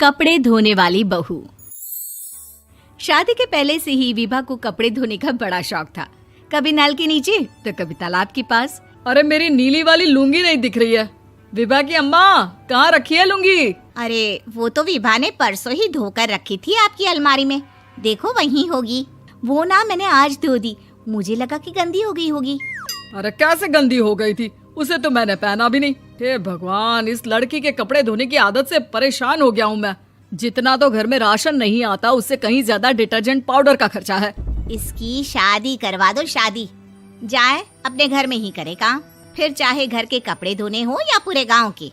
कपड़े धोने वाली बहू। शादी के पहले से ही विभा को कपड़े धोने का बड़ा शौक था। कभी नल के नीचे तो कभी तालाब के पास। अरे मेरी नीली वाली लुंगी नहीं दिख रही है। विभा की अम्मा, कहाँ रखी है लुंगी? अरे वो तो विभा ने परसों ही धोकर रखी थी आपकी अलमारी में, देखो वहीं होगी। वो ना मैंने आज धो दी, मुझे लगा कि गंदी हो गई होगी। अरे कैसे गंदी हो गई थी? उसे तो मैंने पहना भी नहीं। हे भगवान, इस लड़की के कपड़े धोने की आदत से परेशान हो गया हूँ मैं। जितना तो घर में राशन नहीं आता, उससे कहीं ज्यादा डिटर्जेंट पाउडर का खर्चा है। इसकी शादी करवा दो, शादी जाए अपने घर में ही करे काम, फिर चाहे घर के कपड़े धोने हो या पूरे गांव के।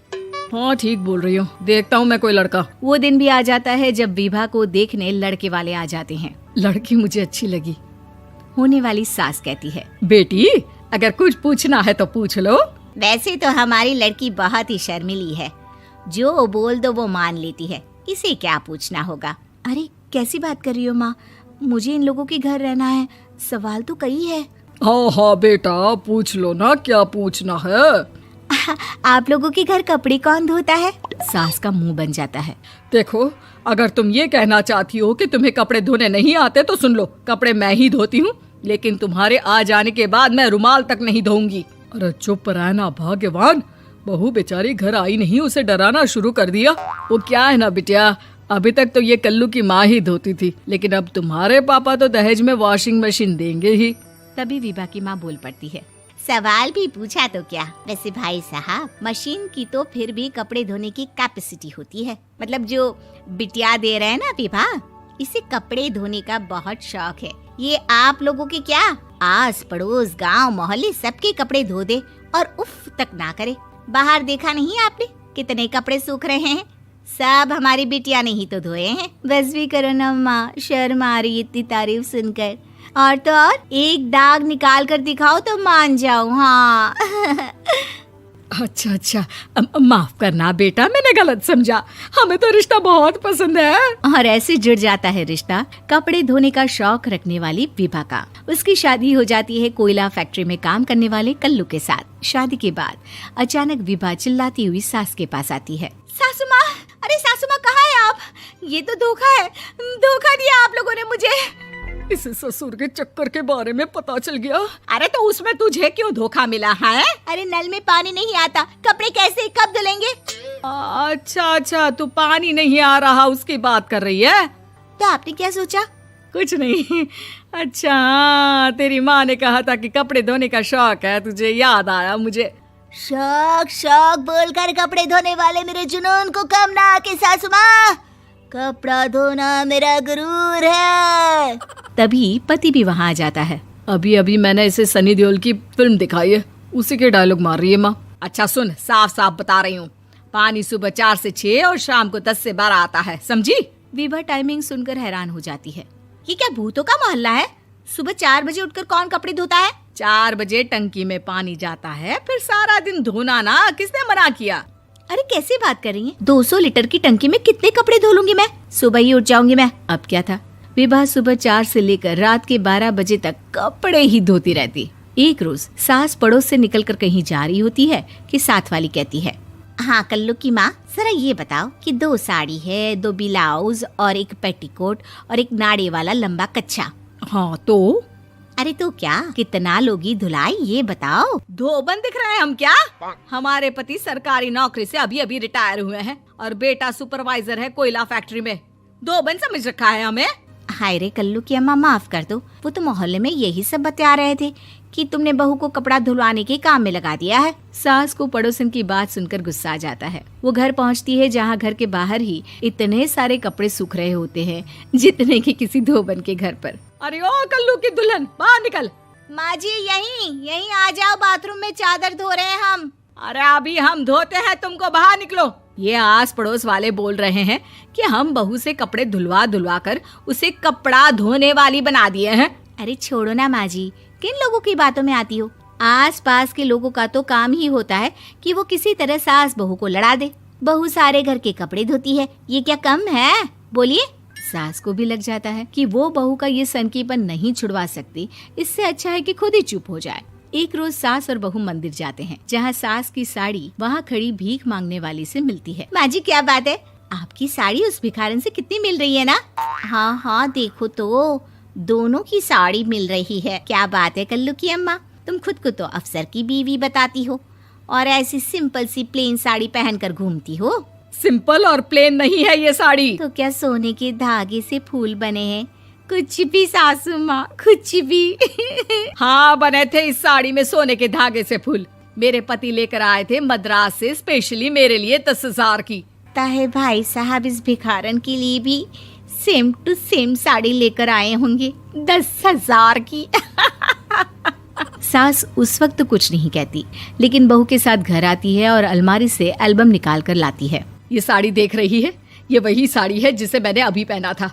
हाँ ठीक बोल रही हूँ, देखता हूँ मैं कोई लड़का। वो दिन भी आ जाता है जब विभा को देखने लड़के वाले आ जाते हैं। लड़की मुझे अच्छी लगी। होने वाली सास कहती है, बेटी अगर कुछ पूछना है तो पूछ लो। वैसे तो हमारी लड़की बहुत ही शर्मीली है, जो बोल दो वो मान लेती है, इसे क्या पूछना होगा। अरे कैसी बात कर रही हो माँ, मुझे इन लोगों के घर रहना है, सवाल तो कई है। हाँ हाँ बेटा, पूछ लो ना, क्या पूछना है। आप लोगों के घर कपड़े कौन धोता है? सास का मुंह बन जाता है। देखो, अगर तुम ये कहना चाहती हो कि तुम्हें कपड़े धोने नहीं आते तो सुन लो, कपड़े मैं ही धोती हूँ, लेकिन तुम्हारे आ जाने के बाद मैं रुमाल तक नहीं धोऊंगी। अरे चुप रहना भाग्यवान, बहू बेचारी घर आई नहीं, उसे डराना शुरू कर दिया। वो क्या है ना बिटिया, अभी तक तो ये कल्लू की माँ ही धोती थी, लेकिन अब तुम्हारे पापा तो दहेज में वॉशिंग मशीन देंगे ही। तभी विभा की माँ बोल पड़ती है, सवाल भी पूछा तो क्या। वैसे भाई साहब, मशीन की तो फिर भी कपड़े धोने की कैपेसिटी होती है। मतलब जो बिटिया दे रहे हैं ना विभा, इसे कपड़े धोने का बहुत शौक है। ये आप लोगों के क्या, आस पड़ोस गांव मोहल्ले सबके कपड़े धो दे और उफ तक ना करे। बाहर देखा नहीं आपने कितने कपड़े सूख रहे हैं? सब हमारी बिटिया ने ही तो धोए हैं। बस भी करो ना माँ, शर्म आ रही इतनी तारीफ सुनकर। और तो और एक दाग निकाल कर दिखाओ तो मान जाऊं। हाँ अच्छा, माफ करना बेटा, मैंने गलत समझा। हमें तो रिश्ता बहुत पसंद है। और ऐसे जुड़ जाता है रिश्ता कपड़े धोने का शौक रखने वाली विभा का। उसकी शादी हो जाती है कोयला फैक्ट्री में काम करने वाले कल्लू के साथ। शादी के बाद अचानक विभा चिल्लाती हुई सास के पास आती है। सासू माँ, अरे सासू माँ कहाँ है आप? ये तो धोखा है, धोखा दिया आप लोगों ने मुझे। इसे ससुर के चक्कर के बारे में पता चल गया। अरे तो उसमें तुझे क्यों धोखा मिला है? अरे नल में पानी नहीं आता, कपड़े कैसे कब धुलेंगे? अच्छा, तू पानी नहीं आ रहा उसकी बात कर रही है। तो आपने क्या सोचा? कुछ नहीं। अच्छा, तेरी माँ ने कहा था कि कपड़े धोने का शौक है तुझे, याद आया मुझे। शौक बोलकर कपड़े धोने वाले मेरे जुनून को कम ना आके सासू माँ, कपड़ा धोना मेरा गुरूर है। तभी पति भी वहाँ आ जाता है। अभी मैंने इसे सनी देओल की फिल्म दिखाई है, उसी के डायलॉग मार रही है माँ। अच्छा सुन, साफ साफ बता रही हूँ, पानी सुबह 4 से 6 और शाम को 10 से 12 आता है, समझी? विभा टाइमिंग सुनकर हैरान हो जाती है। ये क्या भूतों का मोहल्ला है? सुबह 4 बजे उठकर कौन कपड़े धोता है? 4 बजे टंकी में पानी जाता है, फिर सारा दिन धोना ना, किसने मना किया? अरे कैसी बात कर रही हैं? 200 लीटर की टंकी में कितने कपड़े धो लूंगी मैं? सुबह ही उठ जाऊंगी मैं। अब क्या था, विभा सुबह 4 से लेकर रात के 12 बजे तक कपड़े ही धोती रहती। एक रोज सास पड़ोस से निकलकर कहीं जा रही होती है कि साथ वाली कहती है, हाँ कल्लू की माँ, जरा ये बताओ कि 2 साड़ी है, 2 ब्लाउज और एक पेटीकोट और एक नाड़े वाला लंबा कच्छा। हाँ तो? अरे तो क्या, कितना लोगी धुलाई ये बताओ। धोबन दिख रहे हैं हम क्या? हमारे पति सरकारी नौकरी से अभी रिटायर हुए हैं और बेटा सुपरवाइजर है कोयला फैक्ट्री में। धोबन समझ रखा है हमें? हाय रे कल्लू की अम्मा, माफ कर दो, वो तो मोहल्ले में यही सब बता रहे थे कि तुमने बहू को कपड़ा धुलवाने के काम में लगा दिया है। सास को पड़ोसन की बात सुनकर गुस्सा आ जाता है। वो घर पहुंचती है जहां घर के बाहर ही इतने सारे कपड़े सूख रहे होते हैं जितने कि किसी धोबन के घर पर। अरे ओ कल्लू की दुल्हन, बाहर निकल। माँ जी यहीं आ जाओ, बाथरूम में चादर धो रहे हैं हम। अरे अभी हम धोते हैं, तुमको बाहर निकलो। ये आस पड़ोस वाले बोल रहे हैं कि हम बहू से कपड़े धुलवा कर उसे कपड़ा धोने वाली बना दिए हैं। अरे छोड़ो ना माँ जी, किन लोगों की बातों में आती हो? आस पास के लोगों का तो काम ही होता है कि वो किसी तरह सास बहू को लड़ा दे। बहू सारे घर के कपड़े धोती है, ये क्या कम है? बोलिए। सास को भी लग जाता है कि वो बहू का ये सनकीपन नहीं छुड़वा सकती, इससे अच्छा है कि खुद ही चुप हो जाए। एक रोज सास और बहू मंदिर जाते हैं, जहाँ सास की साड़ी वहाँ खड़ी भीख मांगने वाली से मिलती है। माँ जी क्या बात है, आपकी साड़ी उस भिखारन से कितनी मिल रही है ना? हाँ हाँ, देखो तो दोनों की साड़ी मिल रही है। क्या बात है कल्लू की अम्मा, तुम खुद को तो अफसर की बीवी बताती हो और ऐसी सिंपल सी प्लेन साड़ी पहनकर घूमती हो। सिंपल और प्लेन नहीं है ये साड़ी। तो क्या सोने के धागे से फूल बने हैं? कुछ भी सासू माँ, कुछ भी। हाँ, बने थे इस साड़ी में सोने के धागे से फूल। मेरे पति लेकर आए थे मद्रास से स्पेशली मेरे लिए 10,000 की। ताहे भाई साहब इस भिखारन के लिए भी सेम टू सेम साड़ी लेकर आए होंगे 10,000 की। सास उस वक्त कुछ नहीं कहती, लेकिन बहू के साथ घर आती है और अलमारी से एल्बम निकाल कर लाती है। ये साड़ी देख रही है, ये वही साड़ी है जिसे मैंने अभी पहना था।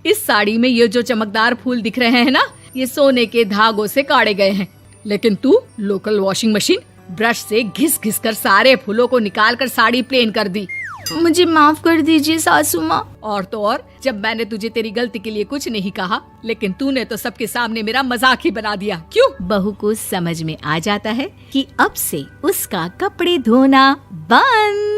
इस साड़ी में ये जो चमकदार फूल दिख रहे हैं ना, ये सोने के धागों से काढ़े गए हैं। लेकिन तू लोकल वॉशिंग मशीन ब्रश से घिस घिस कर सारे फूलों को निकाल कर साड़ी प्लेन कर दी। मुझे माफ कर दीजिए सासू माँ। और तो और, जब मैंने तुझे तेरी गलती के लिए कुछ नहीं कहा, लेकिन तूने तो सबके सामने मेरा मजाक ही बना दिया। क्यों? बहू को समझ में आ जाता है कि अब से उसका कपड़े धोना बंद।